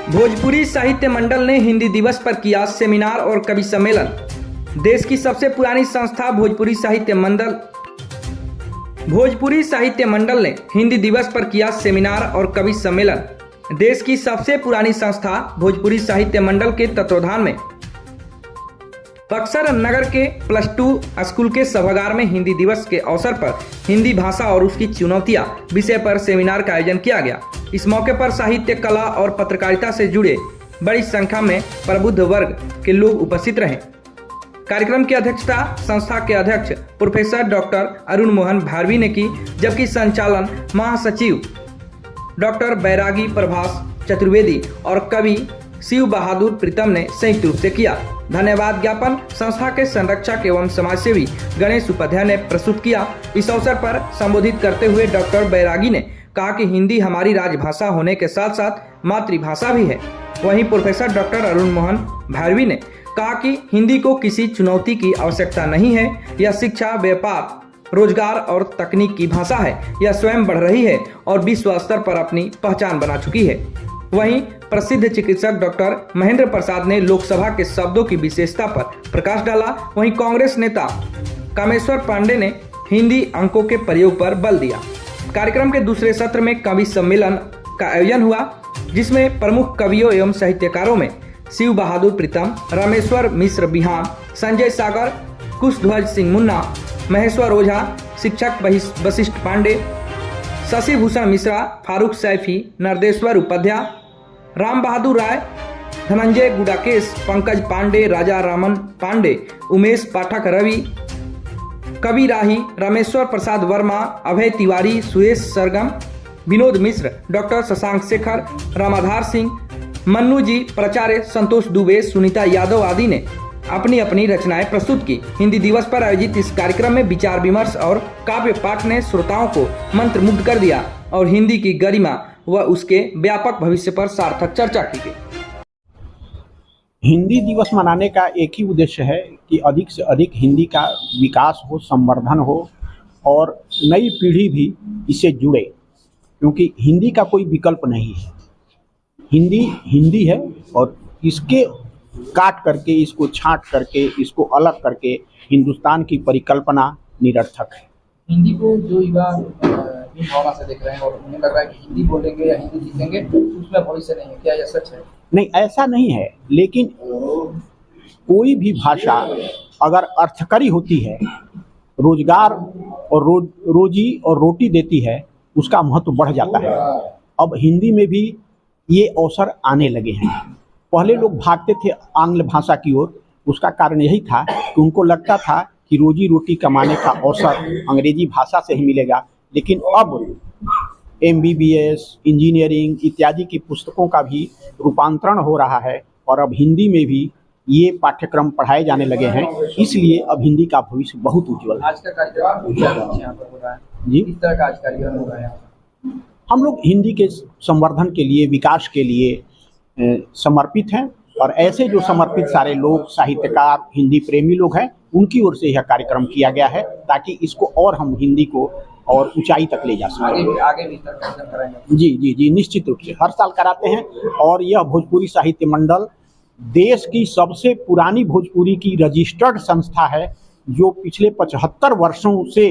भोजपुरी साहित्य मंडल ने हिंदी दिवस पर किया सेमिनार और कवि सम्मेलन। देश की सबसे पुरानी संस्था भोजपुरी साहित्य मंडल ने हिंदी दिवस पर किया सेमिनार और कवि सम्मेलन। देश की सबसे पुरानी संस्था भोजपुरी साहित्य मंडल के तत्वाधान में बक्सर नगर के +2 स्कूल के सभागार में हिंदी दिवस के अवसर पर हिंदी भाषा और उसकी चुनौतियां विषय पर सेमिनार का आयोजन किया गया। इस मौके पर साहित्य, कला और पत्रकारिता से जुड़े बड़ी संख्या में प्रबुद्ध वर्ग के लोग उपस्थित रहे। कार्यक्रम की अध्यक्षता संस्था के अध्यक्ष प्रोफेसर डॉक्टर अरुण मोहन भारवी ने की, जबकि संचालन महासचिव डॉक्टर बैरागी प्रभास चतुर्वेदी और कवि शिव बहादुर प्रीतम ने संयुक्त रूप से किया। धन्यवाद ज्ञापन संस्था के संरक्षक एवं समाजसेवी गणेश उपाध्याय ने प्रस्तुत किया। इस अवसर पर संबोधित करते हुए डॉक्टर बैरागी ने कहा कि हिंदी हमारी राजभाषा होने के साथ साथ मातृभाषा भी है। वहीं प्रोफेसर डॉक्टर अरुण मोहन भारवी ने कहा कि हिंदी को किसी चुनौती की आवश्यकता नहीं है। यह शिक्षा, व्यापार, रोजगार और तकनीक की भाषा है। यह स्वयं बढ़ रही है और विश्व स्तर पर अपनी पहचान बना चुकी है। वहीं प्रसिद्ध चिकित्सक डॉक्टर महेंद्र प्रसाद ने लोकसभा के शब्दों की विशेषता पर प्रकाश डाला। वहीं कांग्रेस नेता कामेश्वर पांडे ने हिंदी अंकों के प्रयोग पर बल दिया। कार्यक्रम के दूसरे सत्र में कवि सम्मेलन का आयोजन हुआ, जिसमें प्रमुख कवियों एवं साहित्यकारों में शिव बहादुर प्रीतम, रामेश्वर मिश्र बिहान, संजय सागर, कुशध्वज सिंह मुन्ना, महेश्वर ओझा, शिक्षक वशिष्ठ पांडे, शशि भूषण मिश्रा, फारूक सैफी, नरदेश्वर उपाध्याय, राम बहादुर राय, धनंजय गुडाकेश, पंकज पांडे, राजा रामन पांडे, उमेश पाठक रवि, कवि राही, रामेश्वर प्रसाद वर्मा, अभय तिवारी, सुरेश सरगम, विनोद मिश्र, डॉक्टर शशांक शेखर, रामाधार सिंह, मन्नू जी, प्राचार्य संतोष दुबे, सुनीता यादव आदि ने अपनी अपनी रचनाएं प्रस्तुत की। हिंदी दिवस पर आयोजित इस कार्यक्रम में विचार विमर्श और काव्य पाठ ने श्रोताओं को मंत्रमुग्ध कर दिया और हिंदी की गरिमा व उसके व्यापक भविष्य पर सार्थक चर्चा की गई। हिंदी दिवस मनाने का एक ही उद्देश्य है कि अधिक से अधिक हिंदी का विकास हो, संवर्धन हो और नई पीढ़ी भी इससे जुड़े, क्योंकि हिंदी का कोई विकल्प नहीं है। हिंदी हिंदी है और इसके काट करके, इसको छांट करके, इसको अलग करके हिंदुस्तान की परिकल्पना निरर्थक है। हिंदी को जो युवा भावना से देख रहे हैं और उन्हें लग रहा है कि हिंदी बोलेंगे या हिंदी सीखेंगे तो उसमें भविष्य नहीं है, क्या यह सच है? नहीं, ऐसा नहीं है, लेकिन कोई भी भाषा अगर अर्थकरी होती है, रोजगार और रोजी और रोटी देती है, उसका महत्व बढ़ जाता है। अब हिंदी में भी ये अवसर आने लगे हैं। पहले लोग भागते थे आंग्ल भाषा की ओर, उसका कारण यही था कि उनको लगता था कि रोजी रोटी कमाने का अवसर अंग्रेजी भाषा से ही मिलेगा। लेकिन अब MBBS, इंजीनियरिंग इत्यादि की पुस्तकों का भी रूपांतरण हो रहा है और अब हिंदी में भी ये पाठ्यक्रम पढ़ाए जाने लगे हैं। इसलिए अब हिंदी का भविष्य बहुत उज्जवल है। आज का कार्यक्रम यहाँ पर हो रहा है जी, इस तरह का आज कार्यक्रम हो रहा है। हम लोग हिंदी के संवर्धन के लिए, विकास के लिए समर्पित हैं और ऐसे जो समर्पित सारे लोग, साहित्यकार, हिंदी प्रेमी लोग हैं, उनकी ओर से यह कार्यक्रम किया गया है ताकि इसको और हम हिंदी को और ऊंचाई तक ले जा सकें। आगे भी कार्यक्रम कराएंगे? जी जी जी, निश्चित रूप से हर साल कराते हैं। और यह भोजपुरी साहित्य मंडल देश की सबसे पुरानी भोजपुरी की रजिस्टर्ड संस्था है, जो पिछले 75 वर्षों से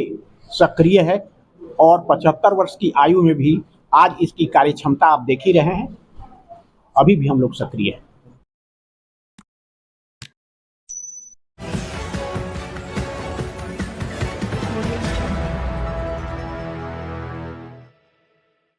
सक्रिय है और 75 वर्ष की आयु में भी आज इसकी कार्यक्षमता आप देख ही रहे हैं, अभी भी हम लोग सक्रिय हैं।